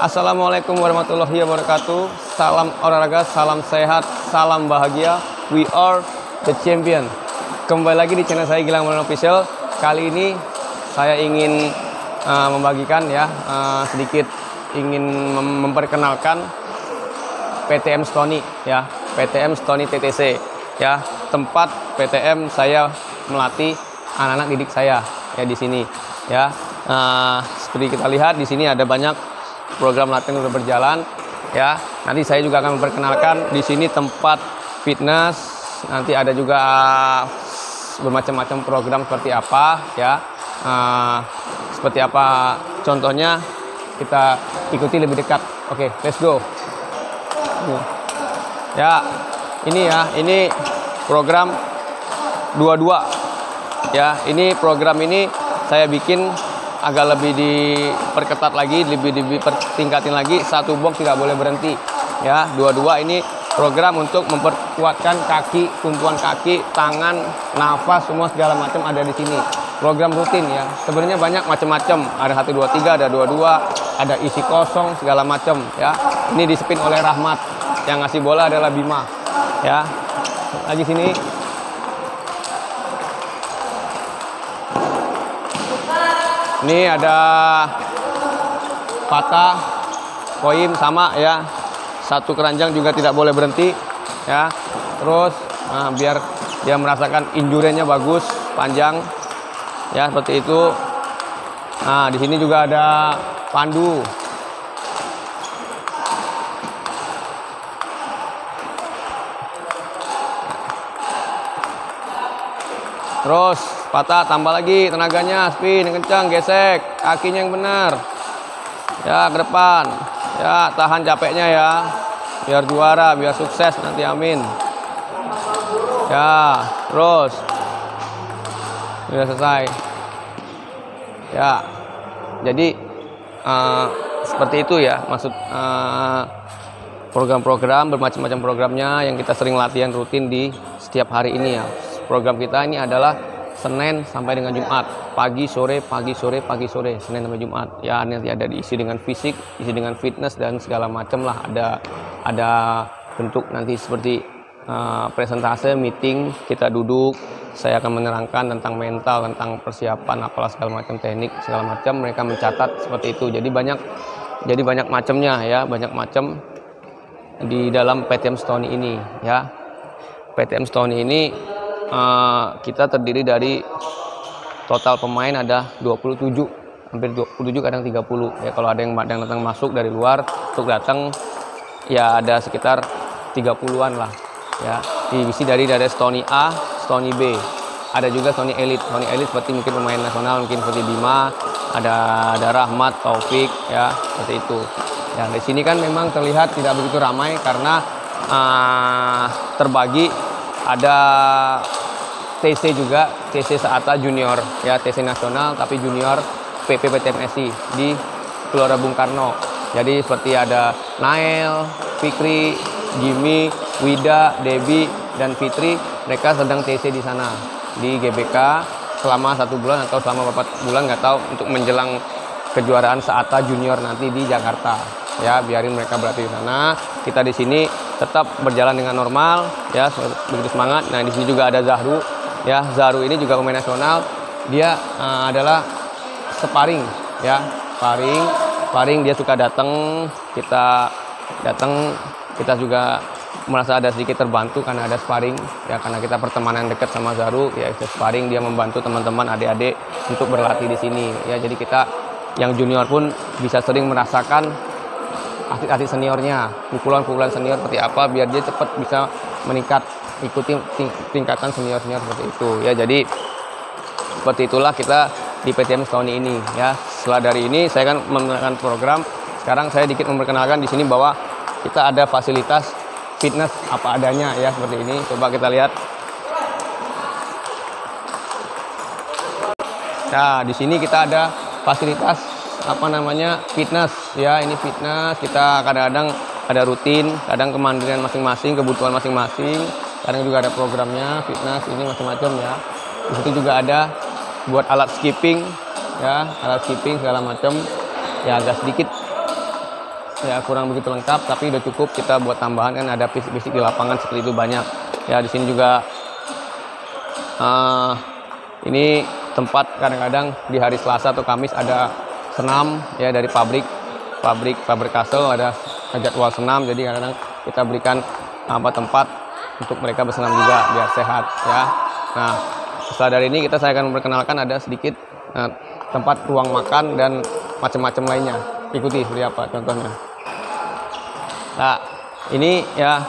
Assalamualaikum warahmatullahi wabarakatuh. Salam olahraga, salam sehat, salam bahagia. We are the champion. Kembali lagi di channel saya Gilang Maulana Official. Kali ini saya ingin membagikan ya sedikit ingin memperkenalkan PTM Stony ya, PTM Stony TTC ya, tempat PTM saya melatih anak-anak didik saya ya di sini ya. Seperti kita lihat di sini ada banyak program latihan sudah berjalan ya. Nanti saya juga akan memperkenalkan di sini tempat fitness. Nanti ada juga bermacam-macam program seperti apa ya. Seperti apa contohnya, kita ikuti lebih dekat. Oke, let's go. Ya, ini program 22 ya. Ini program ini saya bikin agak lebih diperketat lagi, lebih dipertingkatin lagi. Satu box tidak boleh berhenti ya. 22 ini program untuk memperkuatkan kaki, tumpuan kaki, tangan, nafas, semua segala macam ada di sini. Program rutin ya. Sebenarnya banyak macam-macam. Ada 1 2 3, ada 22, ada isi kosong segala macam ya. Ini disepin oleh Rahmat. Yang ngasih bola adalah Bima ya. Lagi sini. Ini ada patah, koin sama ya. Satu keranjang juga tidak boleh berhenti ya. Terus biar dia merasakan injurenya bagus, panjang ya, seperti itu. Nah, di sini juga ada pandu. Terus patah, tambah lagi tenaganya, spin yang kencang, gesek kakinya yang benar ya, ke depan ya, tahan capeknya ya, biar juara, biar sukses nanti, amin ya. Terus sudah selesai ya. Jadi seperti itu ya, maksud program-program, bermacam-macam programnya yang kita sering latihan rutin di setiap hari ini ya. Program kita ini adalah Senin sampai dengan Jumat, pagi sore, pagi sore, pagi sore, Senin sampai Jumat ya. Nanti ada diisi dengan fisik, isi dengan fitness dan segala macam lah. Ada bentuk nanti seperti presentase, meeting, kita duduk, saya akan menerangkan tentang mental, tentang persiapan, apalah segala macam teknik, segala macam, mereka mencatat seperti itu. Jadi banyak macamnya ya, banyak macam di dalam PTM Stony ini ya. PTM Stony ini kita terdiri dari total pemain ada 27, hampir 27, kadang 30 ya. Kalau ada yang datang masuk dari luar untuk datang ya, ada sekitar 30-an lah ya. Diisi dari Stony A, Stony B, ada juga Stony Elite. Stony Elite seperti mungkin pemain nasional, mungkin seperti Bima, ada Rahmat, Taufik ya, seperti itu ya. Di sini kan memang terlihat tidak begitu ramai karena terbagi. Ada TC juga, TC Seata Junior ya, TC nasional tapi junior PPPTMSI di Gelora Bung Karno. Jadi seperti ada Nael, Fikri, Jimmy, Wida, Debbie dan Fitri, mereka sedang TC di sana di GBK selama 1 bulan atau selama 4 bulan, nggak tahu, untuk menjelang kejuaraan Seata Junior nanti di Jakarta ya. Biarin mereka berlatih di sana, kita di sini tetap berjalan dengan normal ya, begitu semangat. Nah, di sini juga ada Zahru ya. Zahru ini juga pemain nasional, dia adalah sparring ya, sparring dia suka datang, kita juga merasa ada sedikit terbantu karena ada sparring ya, karena kita pertemanan dekat sama Zahru ya. Sparring dia membantu teman-teman adik-adik untuk berlatih di sini ya. Jadi kita yang junior pun bisa sering merasakan atlet-atlet seniornya, pukulan-pukulan senior seperti apa, biar dia cepat bisa meningkat, ikuti tingkatan senior-senior seperti itu ya. Jadi seperti itulah kita di PTM Stony ini ya. setelah dari ini saya akan memperkenalkan program. Sekarang saya sedikit memperkenalkan di sini bahwa kita ada fasilitas fitness apa adanya ya, seperti ini. Coba kita lihat. Nah, di sini kita ada fasilitas apa namanya fitness ya. Ini fitness, kita kadang-kadang ada rutin, kadang kemandirian masing-masing, kebutuhan masing-masing. Kadang juga ada programnya fitness ini macam-macam ya. Di situ juga ada buat alat skipping ya, alat skipping segala macam ya, agak sedikit ya, kurang begitu lengkap tapi udah cukup. Kita buat tambahan kan, ada fisik-fisik di lapangan seperti itu banyak ya. Di sini juga ini tempat kadang-kadang di hari Selasa atau Kamis ada senam ya, dari pabrik Castle ada jadwal senam, jadi kadang-kadang kita berikan tempat untuk mereka bersenam juga biar sehat ya. Nah, setelah dari ini saya akan memperkenalkan ada sedikit tempat ruang makan dan macam-macam lainnya. Ikuti seperti apa contohnya. Nah, ini ya,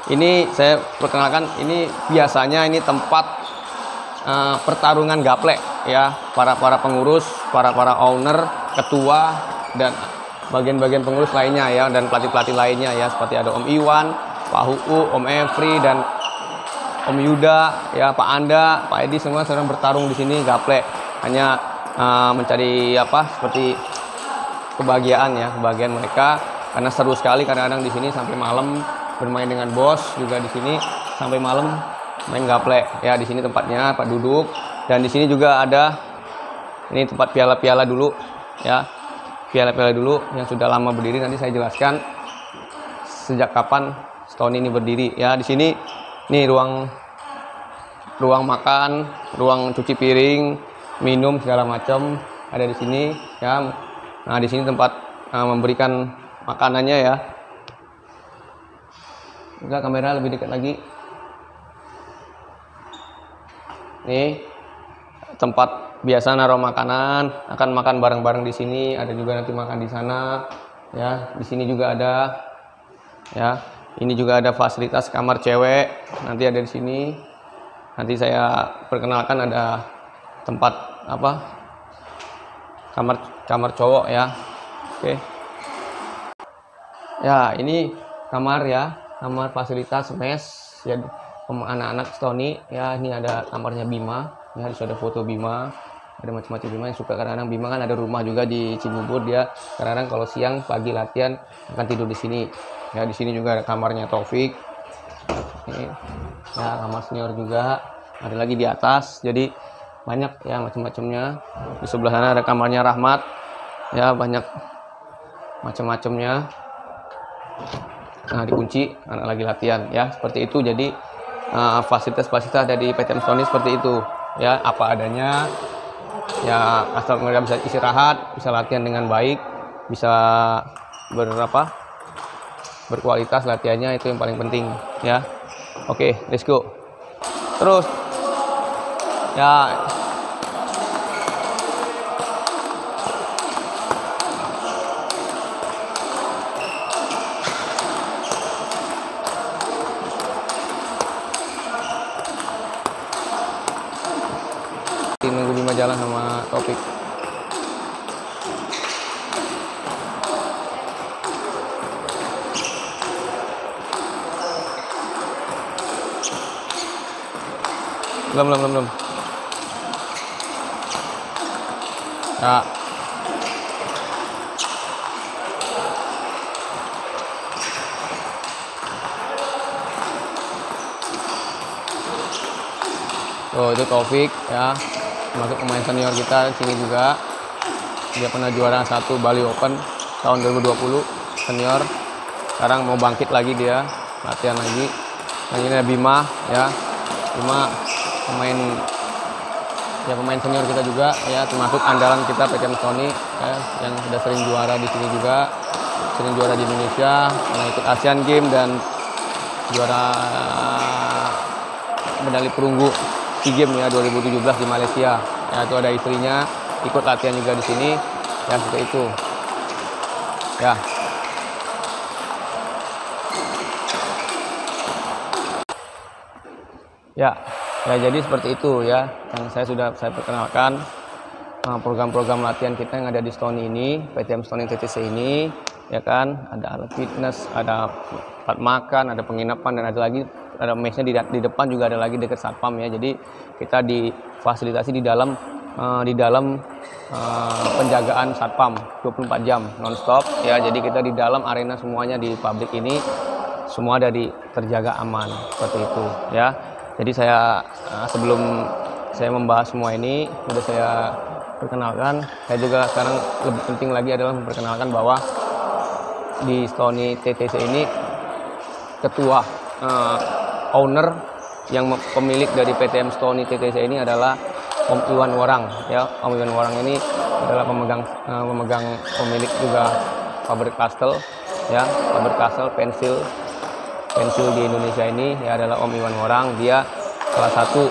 ini saya perkenalkan, ini biasanya ini tempat pertarungan gaplek ya, para pengurus, para owner, ketua dan bagian-bagian pengurus lainnya ya, dan pelatih lainnya ya, seperti ada Om Iwan, Pak Uu, Om Efri dan Om Yuda ya, Pak Anda, Pak Edi, semua sedang bertarung di sini gaplek, hanya mencari seperti kebahagiaan ya, kebahagiaan mereka, karena seru sekali kadang-kadang di sini sampai malam, bermain dengan bos juga di sini sampai malam main gaplek ya. Di sini tempatnya Pak duduk, dan di sini juga ada ini tempat piala-piala dulu ya, piala-piala dulu yang sudah lama berdiri. Nanti saya jelaskan sejak kapan Stony ini berdiri ya. Di sini nih ruang makan, ruang cuci piring, minum segala macam ada di sini ya. Nah, di sini tempat memberikan makanannya ya. Juga kamera lebih dekat lagi. Nih tempat biasa naruh makanan, akan makan bareng-bareng di sini. Ada juga nanti makan di sana ya. Di sini juga ada ya. Ini juga ada fasilitas kamar cewek, nanti ada di sini. Nanti saya perkenalkan ada tempat kamar cowok ya. Oke. Ya, ini kamar ya, kamar fasilitas mes ya, anak-anak Stony ya. Ini ada kamarnya Bima ya, di ada foto Bima, ada macam-macam Bima yang suka. Kadang-kadang Bima kan ada rumah juga di Cibubur, dia kadang-kadang kalau siang pagi latihan akan tidur di sini ya. Di sini juga ada kamarnya Taufik ini ya, kamar senior juga ada lagi di atas, jadi banyak ya macam-macamnya. Di sebelah sana ada kamarnya Rahmat ya, banyak macam-macamnya. Nah, dikunci, anak lagi latihan ya, seperti itu. Jadi fasilitas-fasilitas dari PTM Stony seperti itu ya, apa adanya ya, asal mereka bisa istirahat, bisa latihan dengan baik, bisa berkualitas latihannya, itu yang paling penting ya. Oke, let's go. Terus ya, nunggu Bima jalan sama Topik. Belum. Ya. Oh, itu Taufik ya, masuk pemain senior kita sini juga. Dia pernah juara 1 Bali Open tahun 2020 senior. Sekarang mau bangkit lagi, dia latihan lagi. Nah, ini ada Bima ya. Bima pemain senior kita juga ya, termasuk andalan kita PTM Stony ya, yang sudah sering juara di sini juga, sering juara di Indonesia, pernah ikut Asian Games dan juara medali perunggu SEA Games ya 2017 di Malaysia ya. Itu ada istrinya ikut latihan juga di sini ya, seperti itu ya. Ya, jadi seperti itu ya yang saya perkenalkan. program-program latihan kita yang ada di Stony ini, PTM Stony TTC ini, ya kan, ada alat fitness, ada tempat makan, ada penginapan, dan ada lagi ada mesnya di depan juga ada lagi dekat satpam ya. Jadi kita difasilitasi di dalam penjagaan satpam 24 jam nonstop ya. Jadi kita di dalam arena semuanya di pabrik ini semua terjaga aman seperti itu ya. Jadi saya sebelum saya membahas semua ini sudah saya perkenalkan, saya juga sekarang lebih penting lagi adalah memperkenalkan bahwa di Stony TTC ini ketua owner yang pemilik dari PTM Stony TTC ini adalah Om Iwan Worang ya. Om Iwan Worang ini adalah pemegang pemilik juga Faber-Castell ya, Faber-Castell pensil di Indonesia ini ya, adalah Om Iwan Worang. Dia salah satu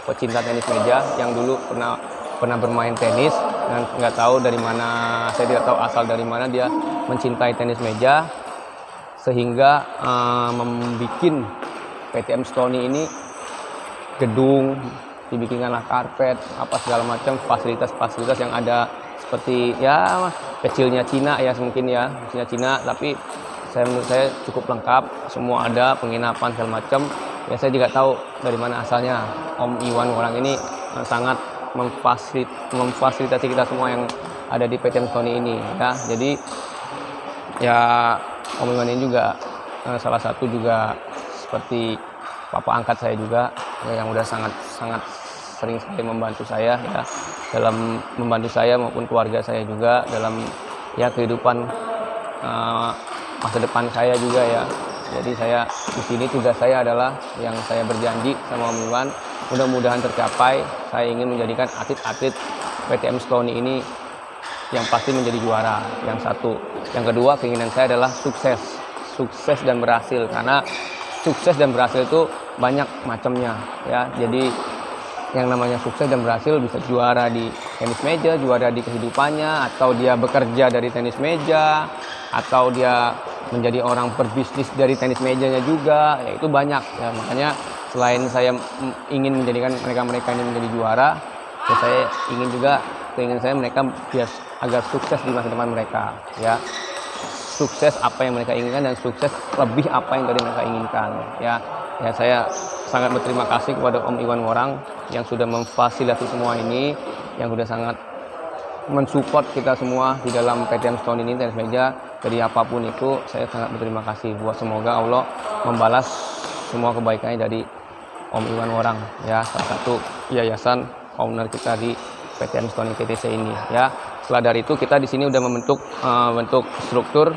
pecinta tenis meja yang dulu pernah bermain tenis, dan nggak tahu dari mana, saya tidak tahu asal dari mana dia mencintai tenis meja sehingga membuat PTM Stony ini gedung, dibikinkanlah karpet, apa segala macam fasilitas yang ada seperti ya kecilnya Cina ya, mungkin ya kecilnya Cina, tapi menurut saya cukup lengkap, semua ada, penginapan segala macam ya. Saya juga tahu dari mana asalnya. Om Iwan Worang ini sangat memfasilitasi kita semua yang ada di PTM Stony ini ya. Jadi ya Om Iwan ini juga salah satu juga seperti papa angkat saya juga ya, yang udah sangat sering sekali membantu saya ya, dalam membantu saya maupun keluarga saya juga dalam ya kehidupan masa depan saya juga ya. Jadi saya di sini, tugas saya adalah yang saya berjanji sama Om Iwan, mudah-mudahan tercapai. Saya ingin menjadikan atlet-atlet PTM Stony ini yang pasti menjadi juara, yang satu. Yang kedua, keinginan saya adalah sukses dan berhasil, karena sukses dan berhasil itu banyak macamnya ya. Jadi yang namanya sukses dan berhasil bisa juara di tenis meja, juara di kehidupannya, atau dia bekerja dari tenis meja, atau dia menjadi orang berbisnis dari tenis mejanya juga ya, itu banyak ya. Makanya selain saya ingin menjadikan mereka ini menjadi juara ya, saya ingin juga, keinginan saya mereka biar agar sukses di masa depan mereka ya. Sukses apa yang mereka inginkan dan sukses lebih apa yang tadi mereka inginkan ya. Ya, saya sangat berterima kasih kepada Om Iwan Worang yang sudah memfasilitasi semua ini, yang sudah sangat mensupport kita semua di dalam PTM Stony ini tenis meja. Jadi apapun itu saya sangat berterima kasih. Semoga Allah membalas semua kebaikannya dari Om Iwan Worang ya, salah satu yayasan owner kita di PTM Stony TTC ini ya. Setelah dari itu kita di sini udah membentuk struktur.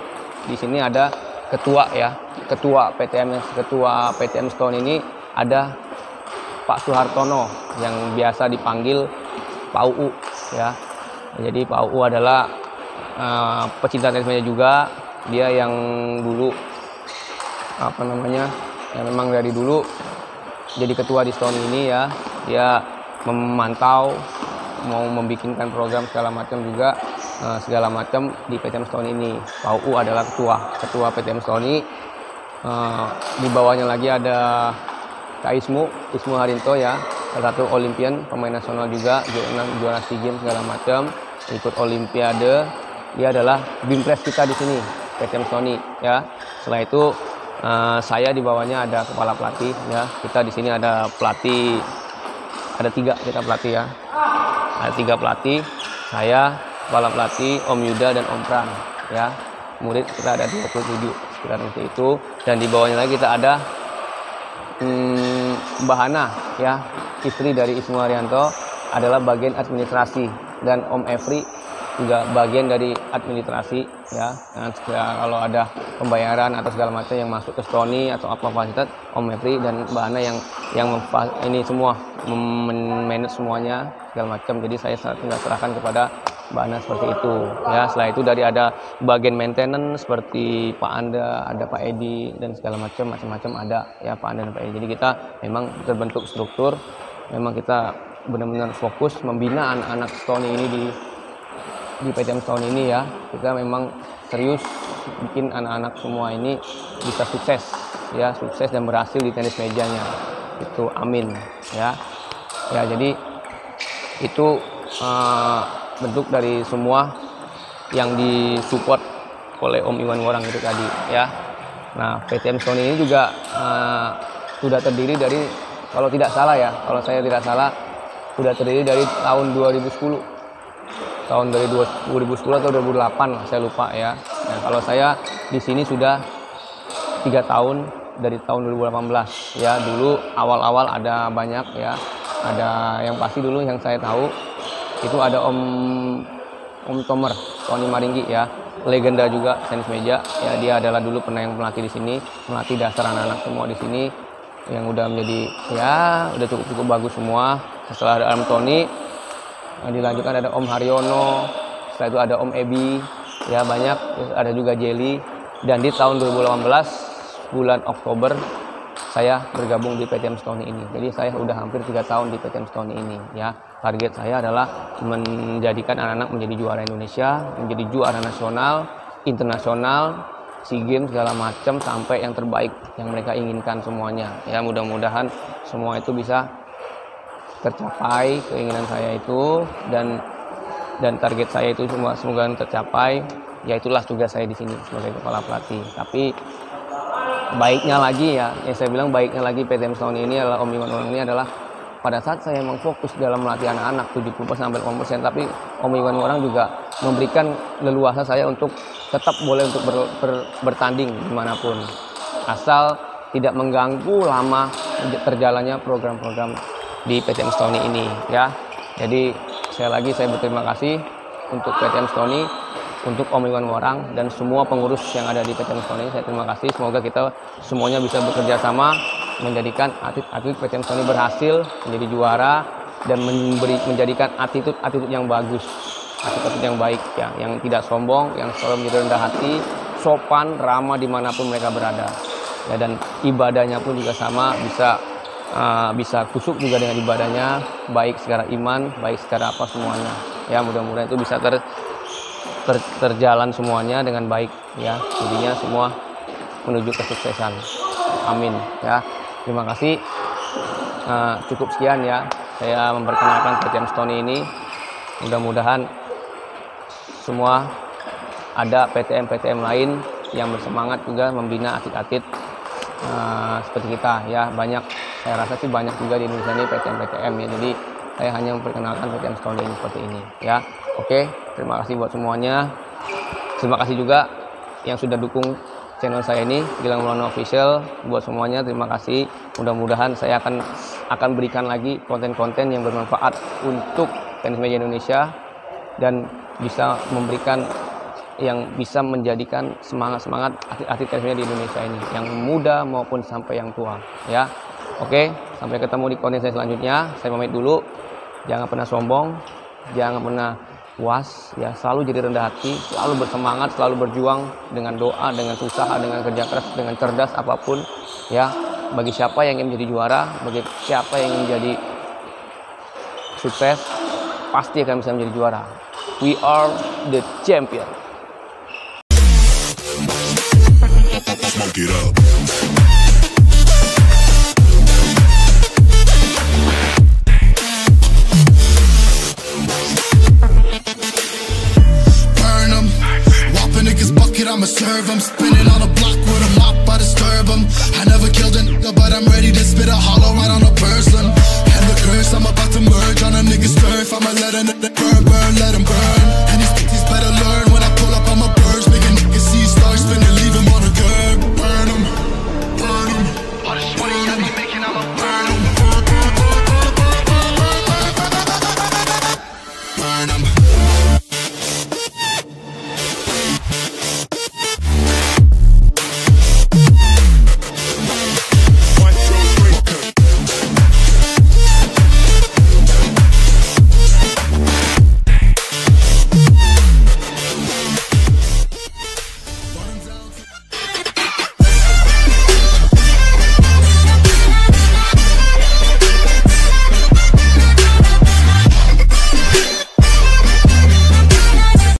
Di sini ada ketua ya, ketua PTM Stony ini ada Pak Suhartono yang biasa dipanggil Pak UU ya. Jadi Pak UU adalah pecinta tenis meja juga. Dia yang dulu yang memang dari dulu jadi ketua di Stony ini ya. Dia memantau, mau membikinkan program segala macam juga, segala macam di PTM Stony ini. Pak UU adalah ketua PTM Stony. Di bawahnya lagi ada Kak Ismu Harinto ya, salah satu Olimpian, pemain nasional juga, juara SEA Games segala macam, ikut Olimpiade. Dia adalah bimpres kita di sini PTM Stony ya. Setelah itu saya di bawahnya ada kepala pelatih ya. Kita di sini ada pelatih, ada 3 kita pelatih ya. Ada 3 pelatih, saya, kepala pelatih, Om Yuda dan Om Pran ya. Murid kita ada 27 sekitar itu. Dan di bawahnya lagi kita ada Mbak Hana ya, istri dari Ismu Haryanto, adalah bagian administrasi, dan Om Efri juga bagian dari administrasi ya. Kalau ada pembayaran atau segala macam yang masuk ke Stony atau apa fasilitas, Om Efri dan Mbak Hana yang ini semua manage semuanya segala macam. Jadi saya tinggal serahkan kepada Mbak Ana seperti itu ya. Setelah itu dari ada bagian maintenance seperti Pak Anda, ada Pak Edi dan segala macam ada ya, Pak Anda dan Pak Edi. Jadi kita memang terbentuk struktur, memang kita benar-benar fokus membina anak-anak Stony ini di PTM Stony ini ya. Kita memang serius bikin anak-anak semua ini bisa sukses ya, sukses dan berhasil di tenis mejanya. Itu amin ya. Ya, jadi itu bentuk dari semua yang disupport oleh Om Iwan Worang itu tadi ya. Nah, PTM Stony ini juga sudah terdiri dari, kalau tidak salah ya, kalau saya tidak salah, sudah terdiri dari tahun 2010. Tahun dari 2010 atau 2008, saya lupa ya. Nah, kalau saya di sini sudah 3 tahun dari tahun 2018 ya. Dulu awal-awal ada banyak ya. Ada yang pasti dulu yang saya tahu itu ada Om Tomer, Tony Maringgi ya. Legenda juga tenis meja ya, dia adalah dulu pernah yang melatih di sini, melatih dasar anak-anak semua di sini yang udah menjadi ya udah cukup bagus semua. Setelah ada Om Tony, dilanjutkan ada Om Haryono, setelah itu ada Om Ebi ya, banyak, ada juga Jelly. Dan di tahun 2018 bulan Oktober saya bergabung di PTM Stony ini. Jadi saya udah hampir 3 tahun di PTM Stony ini ya. Target saya adalah menjadikan anak-anak menjadi juara Indonesia, menjadi juara nasional, internasional, SEA Games segala macam, sampai yang terbaik yang mereka inginkan semuanya. Ya, mudah-mudahan semua itu bisa tercapai, keinginan saya itu, dan target saya itu semoga tercapai. Ya, itulah tugas saya di sini sebagai kepala pelatih. Tapi baiknya lagi ya, yang saya bilang baiknya lagi PTM Stony ini adalah Om Iwan Worang ini adalah pada saat saya memang fokus dalam melatih anak-anak 70% sampai 80%, tapi Om Iwan Worang juga memberikan leluasa saya untuk tetap boleh untuk bertanding dimanapun, asal tidak mengganggu lama terjalannya program-program di PTM Stony ini ya. Jadi saya berterima kasih untuk PTM Stony, untuk Om Iwan Worang dan semua pengurus yang ada di PTM Stony. Saya terima kasih, semoga kita semuanya bisa bekerja sama menjadikan atlet PTM Stony berhasil menjadi juara dan menjadikan attitude yang bagus, attitude yang baik ya, yang tidak sombong, yang selalu menjadi rendah hati, sopan, ramah dimanapun mereka berada ya. Dan ibadahnya pun juga sama, bisa kusuk juga dengan ibadahnya, baik secara iman, baik secara apa semuanya ya. Mudah-mudahan itu bisa terjalan semuanya dengan baik ya, jadinya semua menuju kesuksesan, amin ya. Terima kasih, cukup sekian ya saya memperkenalkan PTM Stony ini. Mudah-mudahan semua ada PTM lain yang bersemangat juga membina atlet-atlet seperti kita ya. Banyak, saya rasa sih banyak juga di Indonesia ini PTM ya. Jadi saya hanya memperkenalkan PTM Stony ini seperti ini ya. Oke, terima kasih buat semuanya. Terima kasih juga yang sudah dukung channel saya ini, Gilang Maulana Official. Buat semuanya terima kasih. Mudah-mudahan saya akan berikan lagi konten-konten yang bermanfaat untuk tenis meja Indonesia dan bisa memberikan, yang bisa menjadikan semangat atlet tenis meja di Indonesia ini, yang muda maupun sampai yang tua ya. Oke, sampai ketemu di konten saya selanjutnya. Saya pamit dulu. Jangan pernah sombong, jangan pernah puas ya, selalu jadi rendah hati, selalu bersemangat, selalu berjuang dengan doa, dengan usaha, dengan kerja keras, dengan cerdas apapun ya. Bagi siapa yang ingin menjadi juara, bagi siapa yang ingin menjadi sukses, pasti akan bisa menjadi juara. We are the champion. I'ma serve 'em, spinning on a block with a mop, I disturb 'em. I never killed a nigga, but I'm ready to spit a hollow right on a person. And the curse, I'm about to merge on a nigga's turf. I'ma let a nigga burn, let him burn.